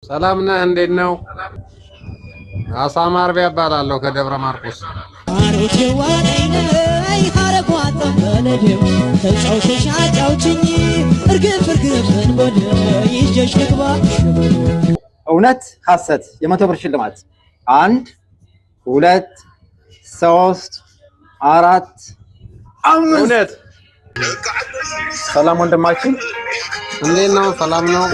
ሰላም ነህ? እንዴት ነው? አሳማ አርቢያ እባላለሁ ከደብረ ማርቆስ። እውነት ሐሰት የመቶ ብር ሽልማት 1 2 3 4 5 እውነት። ሰላም ወንድማችን እንዴት ነው? ሰላም ነው?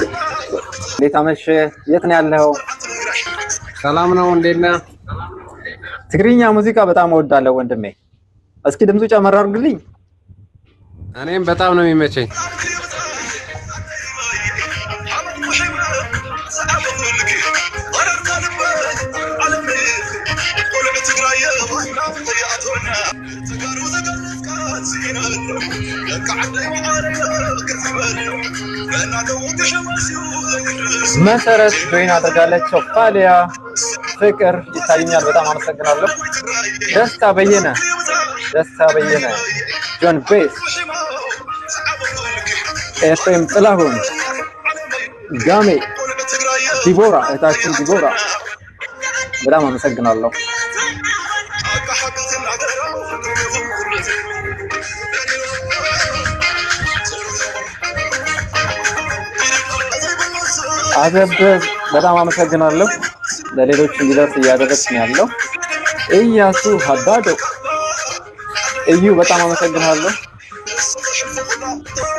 እንዴት አመሸህ? የት ነው ያለኸው? ሰላም ነው? እንዴት ነህ? ትግርኛ ሙዚቃ በጣም እወዳለሁ ወንድሜ። እስኪ ድምፁ ጨመር አድርግልኝ። እኔም በጣም ነው የሚመቸኝ። መሰረት ጆይን አድርጋለች። ሶፋሊያ ፍቅር ይታየኛል። በጣም አመሰግናለሁ። ደስታ በየነ ጆን ቤስ ኤፍሬም ጥላሁን ጋሜ ዲቦራ እህታችን ዲቦራ በጣም አመሰግናለሁ። አዘበዝ በጣም አመሰግናለሁ። ለሌሎች እንዲደርስ እያደረግን ያለው ኢያሱ ሀዳዶ እዩ በጣም አመሰግናለሁ።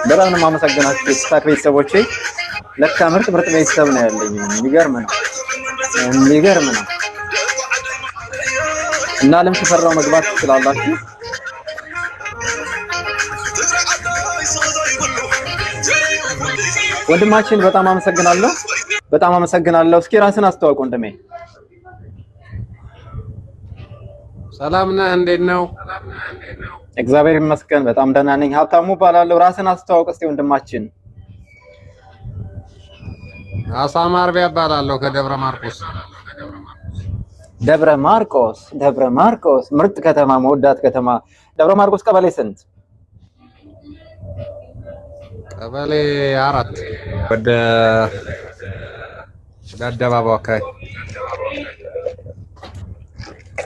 በጣም ነው የማመሰግናችሁ የስታክ ቤተሰቦቼ። ለካ ምርጥ ቤተሰብ ነው ያለኝ። የሚገርም ነው። እና አለም ተፈራው መግባት ትችላላችሁ። ወንድማችን በጣም አመሰግናለሁ። እስኪ ራስን አስተዋውቅ ወንድሜ። ሰላም ነህ? እንዴት ነው? እግዚአብሔር ይመስገን በጣም ደህና ነኝ። ሀብታሙ እባላለሁ። ራስን አስተዋውቅ እስኪ ወንድማችን። አሳማ አርቢያ እባላለሁ ከደብረ ማርቆስ። ደብረ ማርቆስ ምርጥ ከተማ፣ መወዳት ከተማ። ደብረ ማርቆስ ቀበሌ ስንት? ቀበሌ 4 ወደ አደባባዩ አካባቢ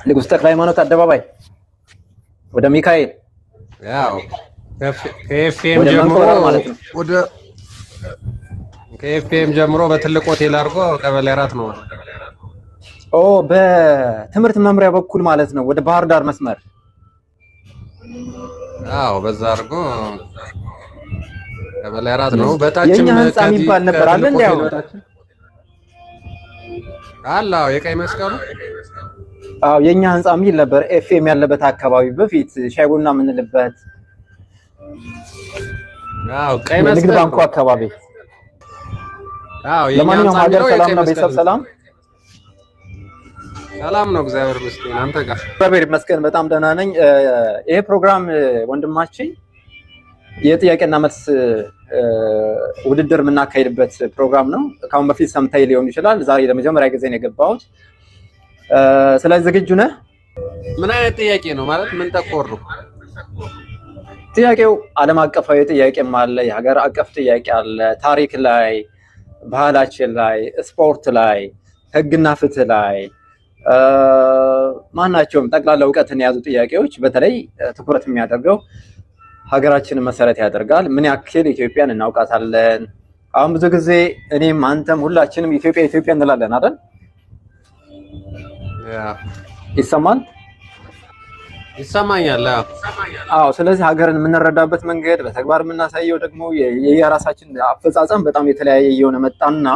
ንጉሥ ተክለ ሃይማኖት አደባባይ ወደ ሚካኤል ያው ከኤፍኤም ጀምሮ ማለት ነው። ወደ ከኤፍኤም ጀምሮ በትልቅ ሆቴል አድርጎ ቀበሌ 4 ነው። በትምህርት መምሪያ በኩል ማለት ነው። ወደ ባህር ዳር መስመር አዎ፣ በዛ አድርጎ ቀበሌ 4 ነው። በታችም የኛ ህንጻ የሚባል ነበር አለ እንዴ? ያው አላው የቀይ መስቀሉ የኛ ህንጻ የሚል ነበር። ኤፍኤም ያለበት አካባቢ በፊት ሻይ ቡና የምንልበት ቀይ መስቀል ንግድ ባንኩ አካባቢ። ለማንኛውም ሀገር ሰላም ነው? ቤተሰብ ሰላም ነው? እግዚአብሔር ይመስገን። አንተ ጋር? እግዚአብሔር ይመስገን በጣም ደህና ነኝ። ይሄ ፕሮግራም ወንድማችን የጥያቄና መልስ ውድድር የምናካሄድበት ፕሮግራም ነው። ካሁን በፊት ሰምታይ ሊሆን ይችላል። ዛሬ ለመጀመሪያ ጊዜ ነው የገባሁት። ስለዚህ ዝግጁ ነህ? ምን አይነት ጥያቄ ነው ማለት? ምን ተቆር ነው ጥያቄው? ዓለም አቀፋዊ ጥያቄም አለ፣ የሀገር አቀፍ ጥያቄ አለ፣ ታሪክ ላይ፣ ባህላችን ላይ፣ ስፖርት ላይ፣ ህግና ፍትህ ላይ ማናቸውም ጠቅላላ እውቀትን የያዙ ጥያቄዎች በተለይ ትኩረት የሚያደርገው ሀገራችንን መሰረት ያደርጋል። ምን ያክል ኢትዮጵያን እናውቃታለን? አሁን ብዙ ጊዜ እኔም አንተም ሁላችንም ኢትዮጵያ እንላለን አይደል? ይሰማኛል። አዎ። ስለዚህ ሀገርን የምንረዳበት መንገድ በተግባር የምናሳየው ደግሞ የራሳችን አፈጻጸም በጣም የተለያየ እየሆነ መጣና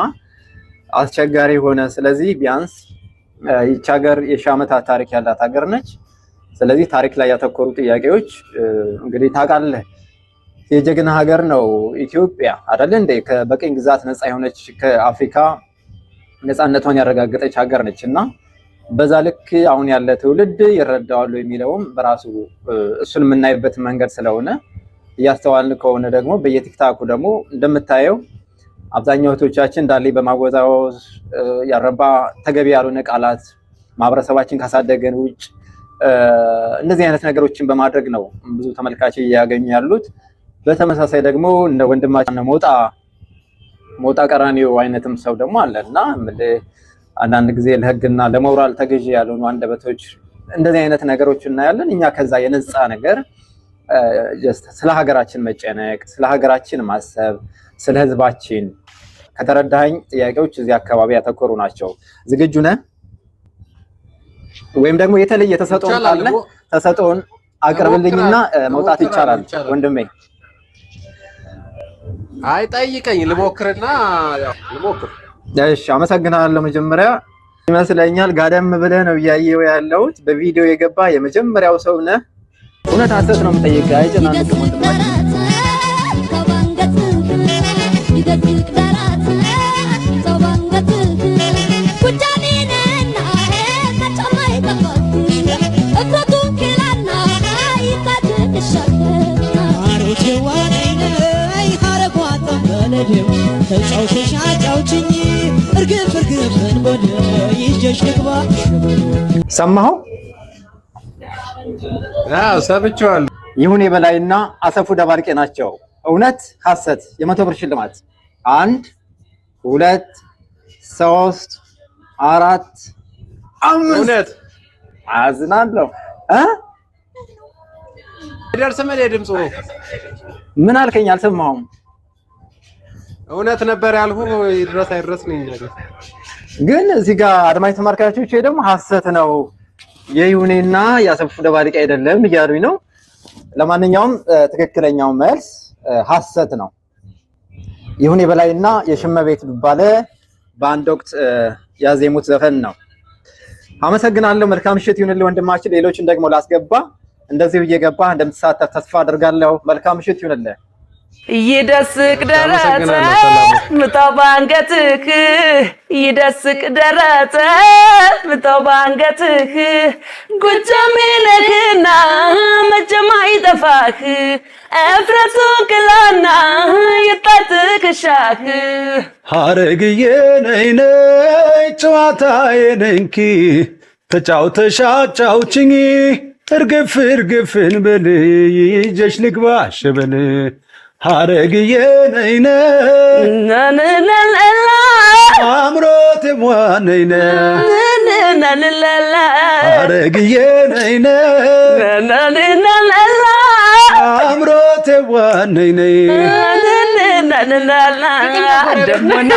አስቸጋሪ ሆነ። ስለዚህ ቢያንስ ይህች ሀገር የሺህ ዓመታት ታሪክ ያላት ሀገር ነች። ስለዚህ ታሪክ ላይ ያተኮሩ ጥያቄዎች እንግዲህ ታውቃለህ፣ የጀግና ሀገር ነው ኢትዮጵያ አይደል እንዴ? በቅኝ ግዛት ነፃ የሆነች ከአፍሪካ ነፃነቷን ያረጋገጠች ሀገር ነች እና በዛ ልክ አሁን ያለ ትውልድ ይረዳዋል የሚለውም በራሱ እሱን የምናይበት መንገድ ስለሆነ እያስተዋልን ከሆነ ደግሞ በየቲክታኩ ደግሞ እንደምታየው አብዛኛው እህቶቻችን እንዳለ በማወዛወዝ ያረባ ተገቢ ያልሆነ ቃላት ማህበረሰባችን ካሳደገን ውጭ እነዚህ አይነት ነገሮችን በማድረግ ነው ብዙ ተመልካች እያገኙ ያሉት። በተመሳሳይ ደግሞ እንደ ወንድማችን ሞጣ ሞጣ ቀራኒዮ አይነትም ሰው ደግሞ አለና አንዳንድ ጊዜ ለህግና ለሞራል ተገዢ ያልሆኑ አንደበቶች እንደዚህ አይነት ነገሮች እናያለን። እኛ ከዛ የነጻ ነገር ስለ ሀገራችን መጨነቅ፣ ስለ ሀገራችን ማሰብ፣ ስለ ህዝባችን ከተረዳኸኝ ጥያቄዎች እዚህ አካባቢ ያተኮሩ ናቸው። ዝግጁ ነህ? ወይም ደግሞ የተለየ ተሰጥኦን ካለ ተሰጥኦን አቅርብልኝና መውጣት ይቻላል ወንድሜ። አይ ጠይቀኝ ልሞክርና ያው ልሞክር። እሺ አመሰግናለሁ። መጀመሪያ ይመስለኛል ጋደም ብለህ ነው እያየው ያለሁት በቪዲዮ የገባ የመጀመሪያው ሰው ነህ። እውነት ሐሰት ነው የምጠይቀህ። አይጨናነቅም ወንድማችን። ሰማኸው? አዎ ሰምቼዋለሁ። ይሁኔ በላይና አሰፉ ደባልቄ ናቸው። እውነት ሐሰት? የ100 ብር ሽልማት 1 2 3 4 5 እውነት አዝናለሁ። ይደርስም ድምፁ ምን አልከኝ? አልሰማሁም። እውነት ነበር ያልኩህ። ይድረስ አይድረስ ነው እንጂ ግን እዚህ ጋር አድማጭ ተመልካቾች ደግሞ ሐሰት ነው የይሁኔና ያሰፉ ደባልቄ አይደለም እያሉኝ ነው። ለማንኛውም ትክክለኛው መልስ ሐሰት ነው። ይሁኔ በላይና የሽመቤት ዱባለ በአንድ ወቅት ያዜሙት ዘፈን ነው። አመሰግናለሁ። መልካም ምሽት ይሁንልህ ወንድማችን። ሌሎችን ደግሞ ላስገባ። እንደዚህ እየገባ እንደምትሳተፍ ተስፋ አድርጋለሁ። መልካም ምሽት ይሁንልህ። ይደስቅ ደረተ ምጣው ባንገትህ ይደስቅ ደረተ ምጣው ባንገትህ ጎጃሜ ነህና መቼም አይጠፋህ እፍረቱ ቅላና ይጣትክሻህ ሐረግዬ ነይ ነይ ጨዋታዬ ነንኪ ተጫውተሽ አጫውችኝ እርግፍ እርግፍን በል ይዤሽ ልግባ ሸበል ሐረግዬ ነይ ነይ ናናናላ አምሮቴ ነይ ነይ ናናናላ ሐረግዬ ነይ ነይ ናናናላ አምሮቴ ነይ ነይ ናናናላ ደሞና